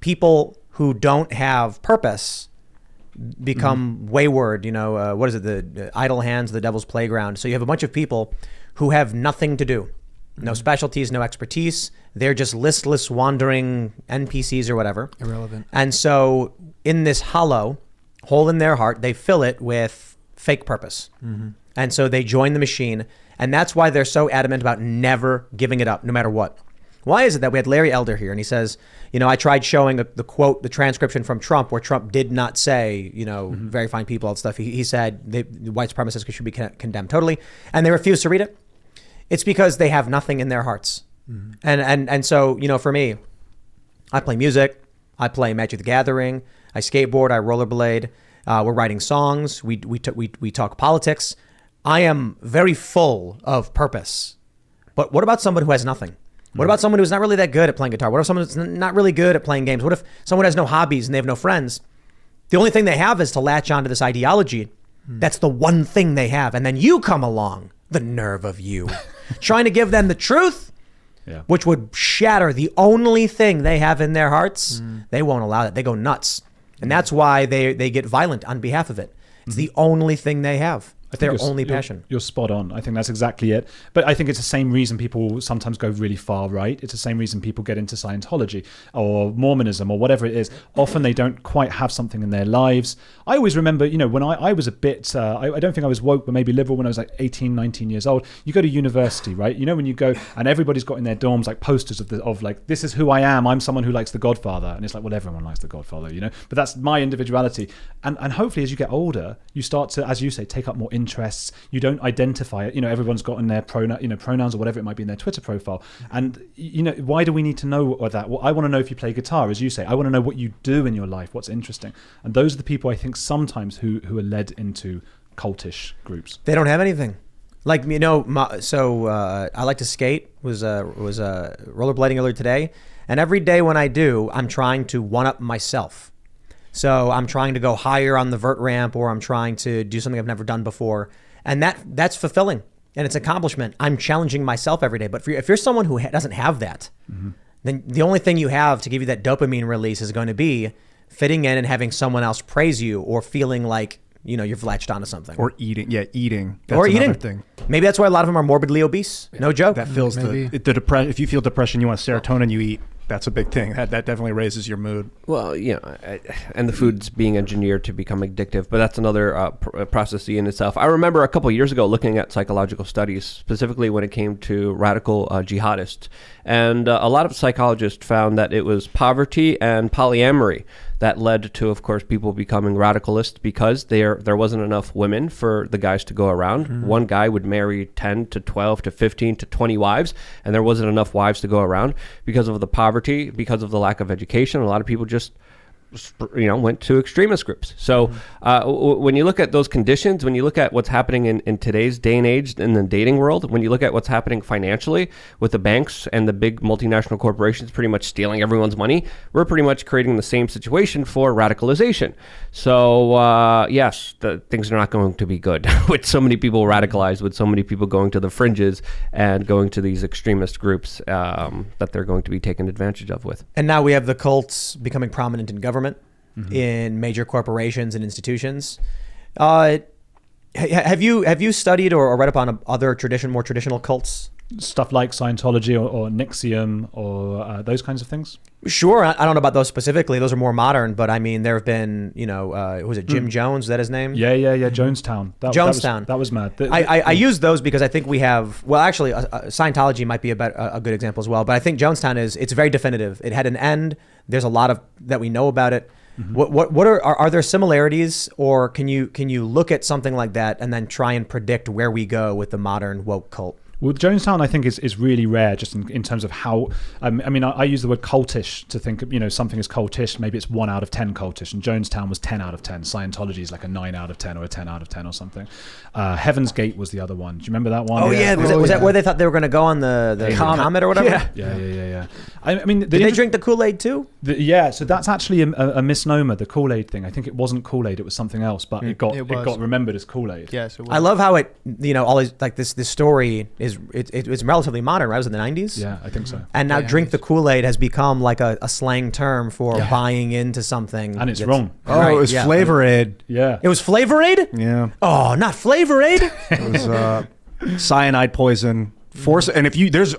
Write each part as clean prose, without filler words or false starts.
people who don't have purpose become wayward. What is it? The idle hands, the devil's playground. So you have a bunch of people who have nothing to do. No specialties, no expertise. They're just listless, wandering NPCs or whatever. Irrelevant. And so in this hollow hole in their heart, they fill it with fake purpose. And so they join the machine. And that's why they're so adamant about never giving it up, no matter what. Why is it that we had Larry Elder here and he says, I tried showing the transcription from Trump where Trump did not say, very fine people, all that stuff. He said the white supremacists should be condemned totally. And they refused to read it. It's because they have nothing in their hearts. And so, for me, I play music, I play Magic the Gathering, I skateboard, I rollerblade, we're writing songs, we talk politics. I am very full of purpose. But what about someone who has nothing? What about someone who's not really that good at playing guitar? What if someone who's not really good at playing games? What if someone has no hobbies and they have no friends? The only thing they have is to latch onto this ideology. That's the one thing they have. And then you come along, the nerve of you, trying to give them the truth, which would shatter the only thing they have in their hearts. They won't allow that. They go nuts. And that's why they get violent on behalf of it. It's the only thing they have. Their only passion. You're spot on. I think that's exactly it. But I think it's the same reason people sometimes go really far right. It's the same reason people get into Scientology or Mormonism or whatever it is. Often they don't quite have something in their lives. I always remember, when I was a bit, I don't think I was woke, but maybe liberal when I was like 18, 19 years old. You go to university, right? When you go and everybody's got in their dorms like posters of like, this is who I am. I'm someone who likes The Godfather. And it's like, well, everyone likes The Godfather, But that's my individuality. And hopefully as you get older, you start to, as you say, take up more interests. You don't identify it. Everyone's got in their pronouns or whatever it might be in their Twitter profile. And why do we need to know that? Well, I want to know if you play guitar, as you say. I want to know what you do in your life, what's interesting. And those are the people I think sometimes who are led into cultish groups. They don't have anything. Like I like to skate. Was rollerblading earlier today, and every day when I do, I'm trying to one up myself. So I'm trying to go higher on the vert ramp, or I'm trying to do something I've never done before. And that's fulfilling and it's an accomplishment. I'm challenging myself every day. But if you're someone who doesn't have that, then the only thing you have to give you that dopamine release is going to be fitting in and having someone else praise you or feeling like, you've latched onto something. Or eating. Yeah, eating. That's another thing. Maybe that's why a lot of them are morbidly obese. No joke. That feels the depression. If you feel depression, you want serotonin, you eat. That's a big thing. That definitely raises your mood. Well, and the food's being engineered to become addictive, but that's another process in itself. I remember a couple of years ago looking at psychological studies, specifically when it came to radical jihadists. And a lot of psychologists found that it was poverty and polyamory that led to, of course, people becoming radicalists because there wasn't enough women for the guys to go around. One guy would marry 10 to 12 to 15 to 20 wives, and there wasn't enough wives to go around because of the poverty, because of the lack of education. A lot of people just went to extremist groups. So when you look at those conditions, when you look at what's happening in today's day and age in the dating world, when you look at what's happening financially with the banks and the big multinational corporations pretty much stealing everyone's money, we're pretty much creating the same situation for radicalization. So yes, things are not going to be good with so many people radicalized, with so many people going to the fringes and going to these extremist groups that they're going to be taken advantage of with. And now we have the cults becoming prominent in government. In major corporations and institutions. Have you studied or read up on other more traditional cults? Stuff like Scientology or NXIVM or those kinds of things? Sure. I don't know about those specifically. Those are more modern, but I mean, there have been, was it Jim Jones? Is that his name? Yeah. Jonestown. Jonestown. That was mad. I use those because I think we have, well, actually, Scientology might be a good example as well, but I think Jonestown it's very definitive. It had an end. There's a lot of that we know about it. What are there similarities, or can you look at something like that and then try and predict where we go with the modern woke cult? Well, Jonestown, I think, is really rare just in terms of how, I use the word cultish to think, something is cultish. Maybe it's 1 out of 10 cultish, and Jonestown was 10 out of 10. Scientology is like a 9 out of 10 or a 10 out of 10 or something. Heaven's Gate was the other one. Do you remember that one? Oh, yeah. Was that where they thought they were going to go on the comet or whatever? Yeah. I mean, did they drink the Kool-Aid too? So that's actually a misnomer, the Kool-Aid thing. I think it wasn't Kool-Aid, it was something else, but it got remembered as Kool-Aid. Yes, it was. I love how it, all these, like this story it's relatively modern, right? It was in the 90s. Yeah, I think so. And now Yeah, drink it the Kool-Aid has become like a slang term for buying into something. And it's wrong. Oh, Right, it was yeah. Flavor Aid. Yeah. It was Flavor Aid? Yeah. Oh, not Flavor Aid. It was cyanide poison. And if there's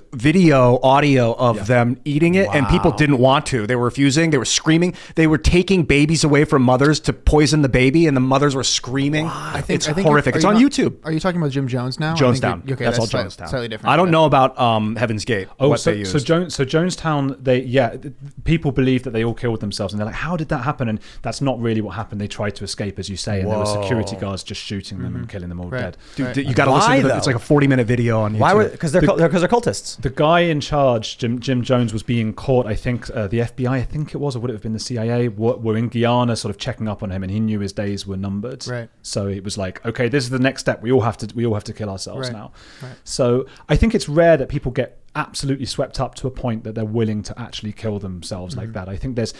audio of them eating it, and people didn't want to. They were refusing. They were screaming. They were taking babies away from mothers to poison the baby, and the mothers were screaming. It's horrific. It's on YouTube. Are you talking about Jim Jones now? Jonestown. Okay, that's all Jonestown. Slightly different. I don't know about Heaven's Gate. What they used. So Jonestown, people believe that they all killed themselves, and they're like, how did that happen? And that's not really what happened. They tried to escape, as you say, and there were security guards just shooting them and killing them all dead. Dude, you got to listen to it's like a 40-minute video on YouTube. Why? Because they're cultists. The guy in charge, Jim Jones, was being caught. I think the FBI, I think it was, or would it have been the CIA, were in Guyana, sort of checking up on him, and he knew his days were numbered. Right. So it was like, okay, this is the next step. We all have to kill ourselves now. Right. So I think it's rare that people get absolutely swept up to a point that they're willing to actually kill themselves like that. I think that's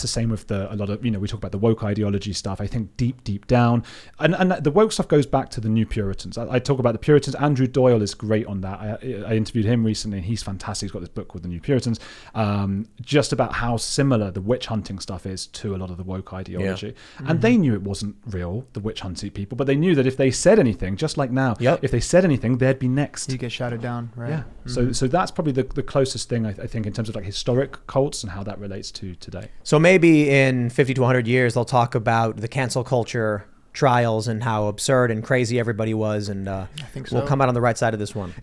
the same with a lot of, we talk about the woke ideology stuff. I think deep down, and the woke stuff goes back to the New Puritans. I talk about the Puritans. Andrew Doyle is great on that. I interviewed him recently, and he's fantastic. He's got this book called The New Puritans, just about how similar the witch hunting stuff is to a lot of the woke ideology. Yeah. And they knew it wasn't real, the witch hunting people, but they knew that if they said anything, just like now, if they said anything, they'd be next. You get shouted down, right? Yeah. So that's probably the closest thing I think in terms of like historic cults and how that relates to today. So maybe in 50 to 100 years, they'll talk about the cancel culture trials and how absurd and crazy everybody was, and I think we'll come out on the right side of this one.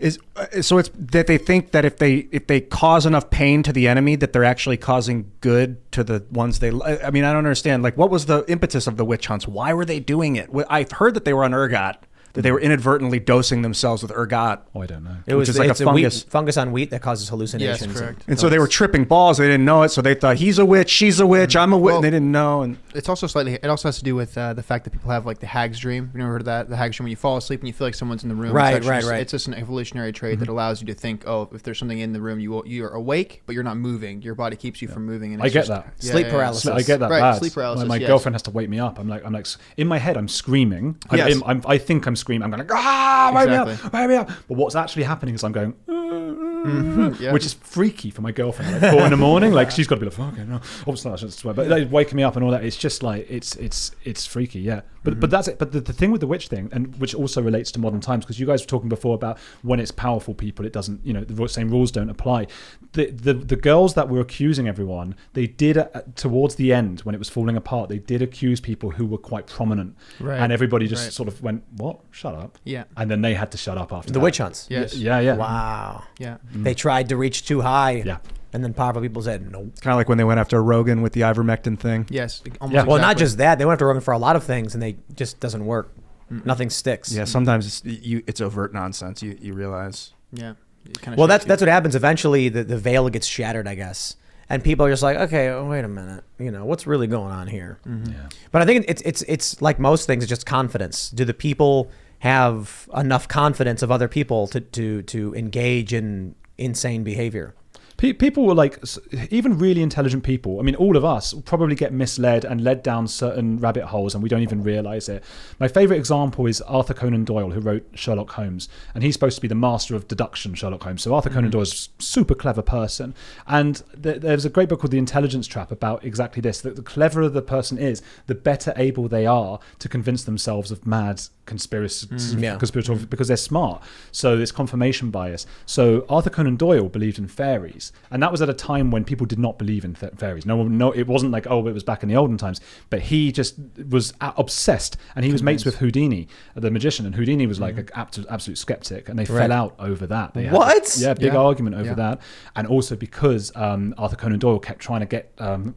So it's that they think that if they cause enough pain to the enemy, that they're actually causing good to the ones they. I mean, I don't understand. Like, what was the impetus of the witch hunts? Why were they doing it? I've heard that they were on ergot. That they were inadvertently dosing themselves with ergot. Oh, I don't know. It's like a fungus. Fungus on wheat that causes hallucinations. Yes, correct. And so they were tripping balls. They didn't know it. So they thought, he's a witch, she's a witch, I'm a witch. And they didn't know. And it also has to do with the fact that people have like the hag's dream. You've never heard of that? The hag's dream, when you fall asleep and you feel like someone's in the room. Right. It's just an evolutionary trait that allows you to think, oh, if there's something in the room, you're awake, but you're not moving. Your body keeps you from moving. And I get that. Sleep paralysis. I get that. Right, bad. sleep paralysis. My girlfriend has to wake me up. I'm like, in my head, I'm screaming. Yes. I think I'm screaming. I'm going, wake me up. But what's actually happening is I'm going, which is freaky for my girlfriend. Like 4 a.m, like she's got to be like, okay, no, obviously I shouldn't swear. But like, waking me up and all that, it's just like it's freaky, yeah. But that's it. But the thing with the witch thing, and which also relates to modern times, because you guys were talking before about when it's powerful people, it doesn't, the same rules don't apply. The girls that were accusing everyone, they did towards the end when it was falling apart, they did accuse people who were quite prominent, and everybody just sort of went, "What? Shut up!" Yeah, and then they had to shut up after the witch hunts. Yes. Yeah. Wow. Yeah. They tried to reach too high. Yeah. And then powerful people said no. kind of like when they went after Rogan with the ivermectin thing. Yes. Well, not just that. They went after Rogan for a lot of things, and they just doesn't work. Nothing sticks. Yeah, sometimes it's overt nonsense. You realize. Yeah. Well, that's what happens. Eventually, the veil gets shattered, I guess, and people are just like, okay, wait a minute, what's really going on here? Yeah. But I think it's like most things, it's just confidence. Do the people have enough confidence of other people to engage in insane behavior? People were like, even really intelligent people, I mean, all of us probably get misled and led down certain rabbit holes and we don't even realize it. My favorite example is Arthur Conan Doyle, who wrote Sherlock Holmes, and he's supposed to be the master of deduction, Sherlock Holmes. So Arthur Conan Doyle is a super clever person. And there's a great book called The Intelligence Trap about exactly this, that the cleverer the person is, the better able they are to convince themselves of mad conspiratorial, because they're smart. So it's confirmation bias. So Arthur Conan Doyle believed in fairies, and that was at a time when people did not believe in fairies. No, it wasn't like, it was back in the olden times, but he just was obsessed, and he was mates with Houdini, the magician, and Houdini was like an absolute skeptic, and they fell out over that. They had big argument over that, and also because Arthur Conan Doyle kept trying to get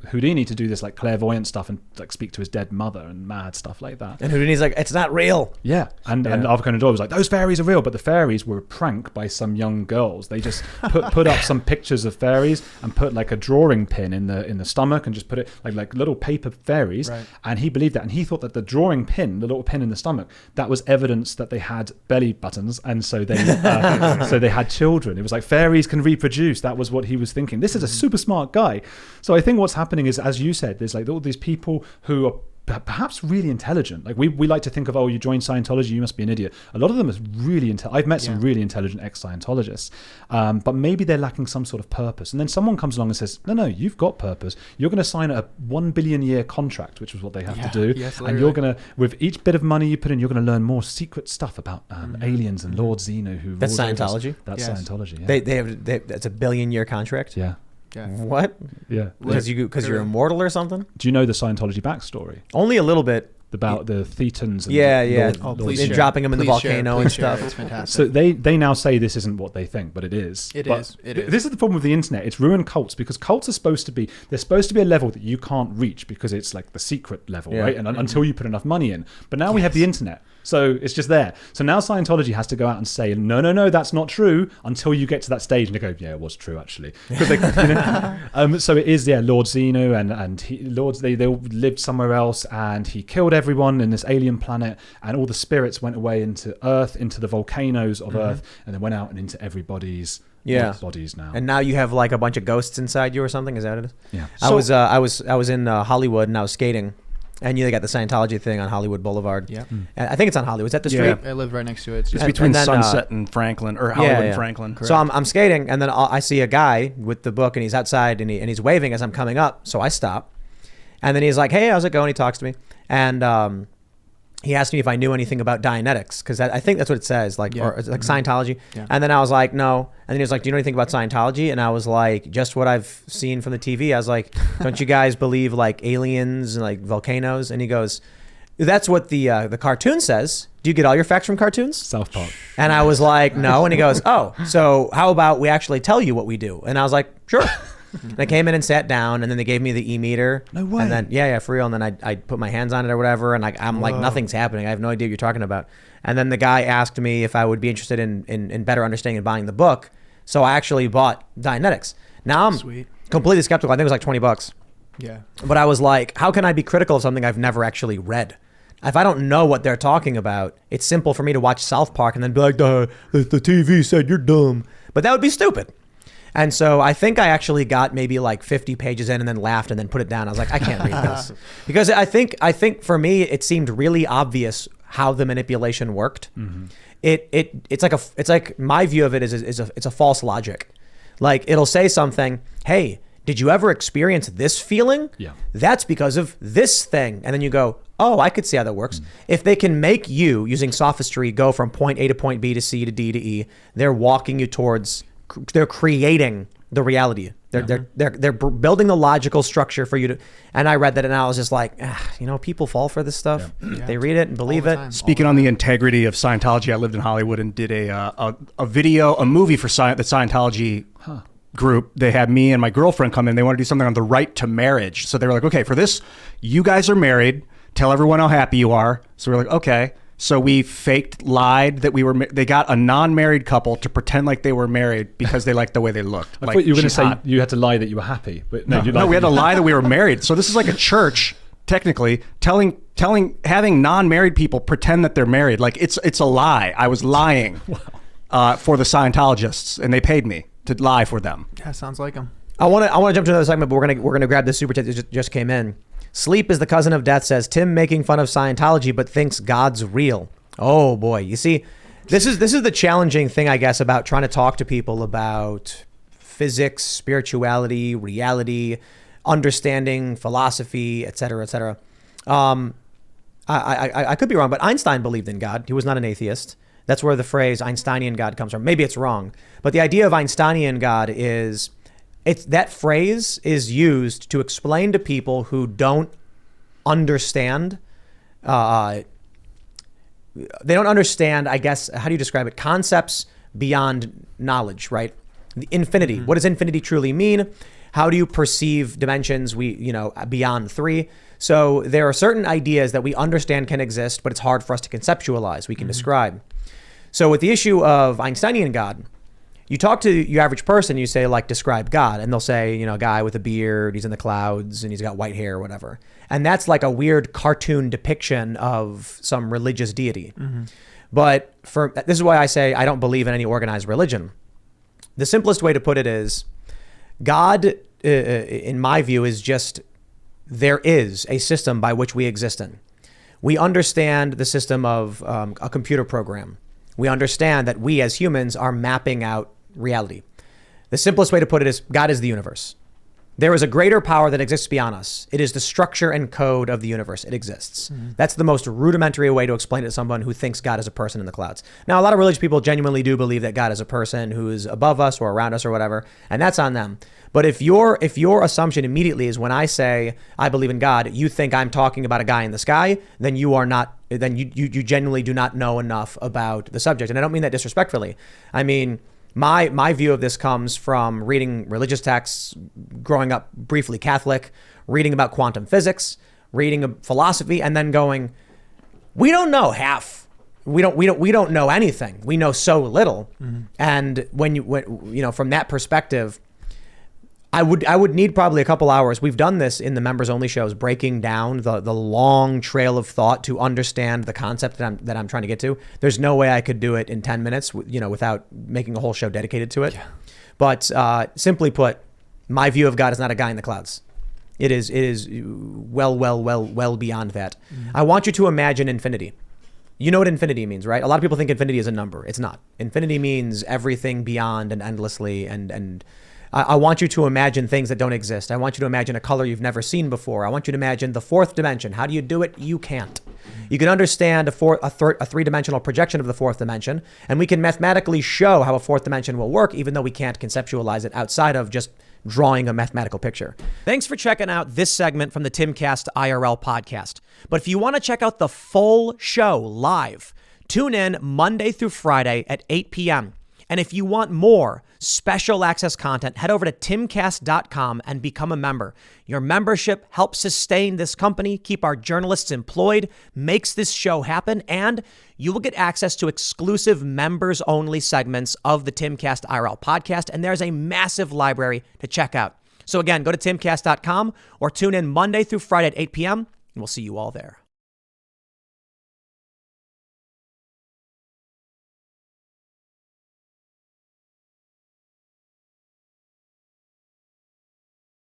Houdini to do this like clairvoyant stuff and like speak to his dead mother and mad stuff like that. And Houdini's like, it's not real. Yeah, and Arthur Conan Doyle was like, those fairies are real, but the fairies were a prank by some young girls. They just put up some pictures of fairies and put like a drawing pin in the stomach and just put it like little paper fairies, and he believed that, and he thought that the drawing pin, the little pin in the stomach, that was evidence that they had belly buttons, and so they so they had children. It was like fairies can reproduce. That was what he was thinking. This is a super smart guy. So I think what's happening is, as you said, there's like all these people who are perhaps really intelligent. Like we like to think of, oh, you joined Scientology, you must be an idiot. A lot of them is really I've met some really intelligent ex-Scientologists, but maybe they're lacking some sort of purpose. And then someone comes along and says, no, you've got purpose. You're going to sign a 1 billion year contract, which is what they have to do. Yes, and you're going to, with each bit of money you put in, you're going to learn more secret stuff about aliens and Lord Zeno. That's Scientology? That's Scientology, yeah. They have that's a 1 billion year contract? Yeah. Yeah. What? Yeah. Because you're immortal or something? Do you know the Scientology backstory? Only a little bit. About the Thetans and yeah. Please And share. dropping them in the Please share. volcano Please and share. stuff. It's fantastic. So they now say this isn't what they think, but it is. It But is. It is. This is the problem with the internet. It's ruined cults because cults are supposed to be a level that you can't reach because it's like the secret level, right? And until you put enough money in. But now we have the internet. So it's just there. So now Scientology has to go out and say, no, that's not true, until you get to that stage and they go, yeah, it was true actually. So it is, Lord Zeno and they all lived somewhere else, and he killed everyone in this alien planet, and all the spirits went away into Earth, into the volcanoes of Earth, and then went out and into everybody's bodies now. And now you have like a bunch of ghosts inside you or something. Is that what it is? Yeah. I was in Hollywood and I was skating. And they got the Scientology thing on Hollywood Boulevard. Yeah. And I think it's on Hollywood. Is that the street? I live right next to it. It's between Sunset and Franklin, or Hollywood and Franklin. So I'm skating, and then I see a guy with the book, and he's outside, and he's waving as I'm coming up. So I stop, and then he's like, "Hey, how's it going?" He talks to me, and he asked me if I knew anything about Dianetics, because I think that's what it says, or it's like Scientology. Yeah. And then I was like, no. And then he was like, do you know anything about Scientology? And I was like, just what I've seen from the TV. I was like, don't you guys believe like aliens and like volcanoes? And he goes, that's what the cartoon says. Do you get all your facts from cartoons? South Park. And I was like, no. And he goes, oh, so how about we actually tell you what we do? And I was like, sure. And I came in and sat down, and then they gave me the e-meter. No way. And then, yeah, for real. And then I put my hands on it or whatever, and I'm like, nothing's happening. I have no idea what you're talking about. And then the guy asked me if I would be interested in better understanding and buying the book. So I actually bought Dianetics. Now I'm completely skeptical. I think it was like $20. Yeah. But I was like, how can I be critical of something I've never actually read? If I don't know what they're talking about, it's simple for me to watch South Park and then be like, the TV said you're dumb. But that would be stupid. And so I think I actually got maybe like 50 pages in and then laughed and then put it down. I was like, I can't read this. Because I think for me, it seemed really obvious how the manipulation worked. Mm-hmm. It's like my view of it is it's a false logic. Like it'll say something, hey, did you ever experience this feeling? Yeah. That's because of this thing. And then you go, oh, I could see how that works. If they can make you, using sophistry, go from point A to point B to C to D to E, they're walking you towards... They're creating the reality. They're building the logical structure for you to. And I read that, and I was just like, people fall for this stuff. Yeah. They read it and believe it. Speaking on the integrity of Scientology, I lived in Hollywood and did a movie for the Scientology group. They had me and my girlfriend come in. They wanted to do something on the right to marriage. So they were like, okay, for this, you guys are married. Tell everyone how happy you are. So we're like, okay. So we lied that they got a non-married couple to pretend like they were married because they liked the way they looked. I thought you were going to say you had to lie that you were happy. But no, we had to lie that we were married. So this is like a church, technically, having non-married people pretend that they're married. Like it's a lie. I was lying for the Scientologists, and they paid me to lie for them. Yeah, sounds like them. I want to jump to another segment, but we're gonna grab this super chat that just came in. Sleep is the cousin of death, says Tim, making fun of Scientology but thinks God's real. Oh boy, you see, this is the challenging thing, I guess, about trying to talk to people about physics, spirituality, reality, understanding, philosophy, etc., etc. I could be wrong, but Einstein believed in God. He was not an atheist. That's where the phrase Einsteinian God comes from. Maybe it's wrong, but the idea of Einsteinian God is. That phrase is used to explain to people who don't understand. They don't understand, I guess, how do you describe it? Concepts beyond knowledge, right? The infinity. Mm-hmm. What does infinity truly mean? How do you perceive dimensions beyond 3? So there are certain ideas that we understand can exist, but it's hard for us to conceptualize. We can describe. So with the issue of Einsteinian God, you talk to your average person, you say, like, describe God. And they'll say, a guy with a beard, he's in the clouds, and he's got white hair or whatever. And that's like a weird cartoon depiction of some religious deity. Mm-hmm. But this is why I say I don't believe in any organized religion. The simplest way to put it is God, in my view, is just there is a system by which we exist in. We understand the system of a computer program. We understand that we as humans are mapping out reality. The simplest way to put it is God is the universe. There is a greater power that exists beyond us. It is the structure and code of the universe. It exists. That's the most rudimentary way to explain it to someone who thinks God is a person in the clouds. Now, a lot of religious people genuinely do believe that God is a person who is above us or around us or whatever, and that's on them. But if your assumption immediately is when I say I believe in God, you think I'm talking about a guy in the sky, then you are not. Then you genuinely do not know enough about the subject. And I don't mean that disrespectfully. I mean, my view of this comes from reading religious texts, growing up briefly Catholic, reading about quantum physics, reading philosophy, and then going, we don't know half. We don't know anything. We know so little. And when from that perspective, I would need probably a couple hours. We've done this in the members only shows, breaking down the long trail of thought to understand the concept that I'm trying to get to. There's no way I could do it in 10 minutes, without making a whole show dedicated to it. Yeah. But simply put, my view of God is not a guy in the clouds. It is well beyond that. I want you to imagine infinity. You know what infinity means, right? A lot of people think infinity is a number. It's not. Infinity means everything beyond and endlessly and I want you to imagine things that don't exist. I want you to imagine a color you've never seen before. I want you to imagine the fourth dimension. How do you do it? You can't. You can understand a three-dimensional projection of the fourth dimension, and we can mathematically show how a fourth dimension will work, even though we can't conceptualize it outside of just drawing a mathematical picture. Thanks for checking out this segment from the Timcast IRL podcast. But if you want to check out the full show live, tune in Monday through Friday at 8 p.m. And if you want more special access content, head over to timcast.com and become a member. Your membership helps sustain this company, keep our journalists employed, makes this show happen, and you will get access to exclusive members-only segments of the Timcast IRL podcast, and there's a massive library to check out. So again, go to timcast.com or tune in Monday through Friday at 8 p.m., and we'll see you all there.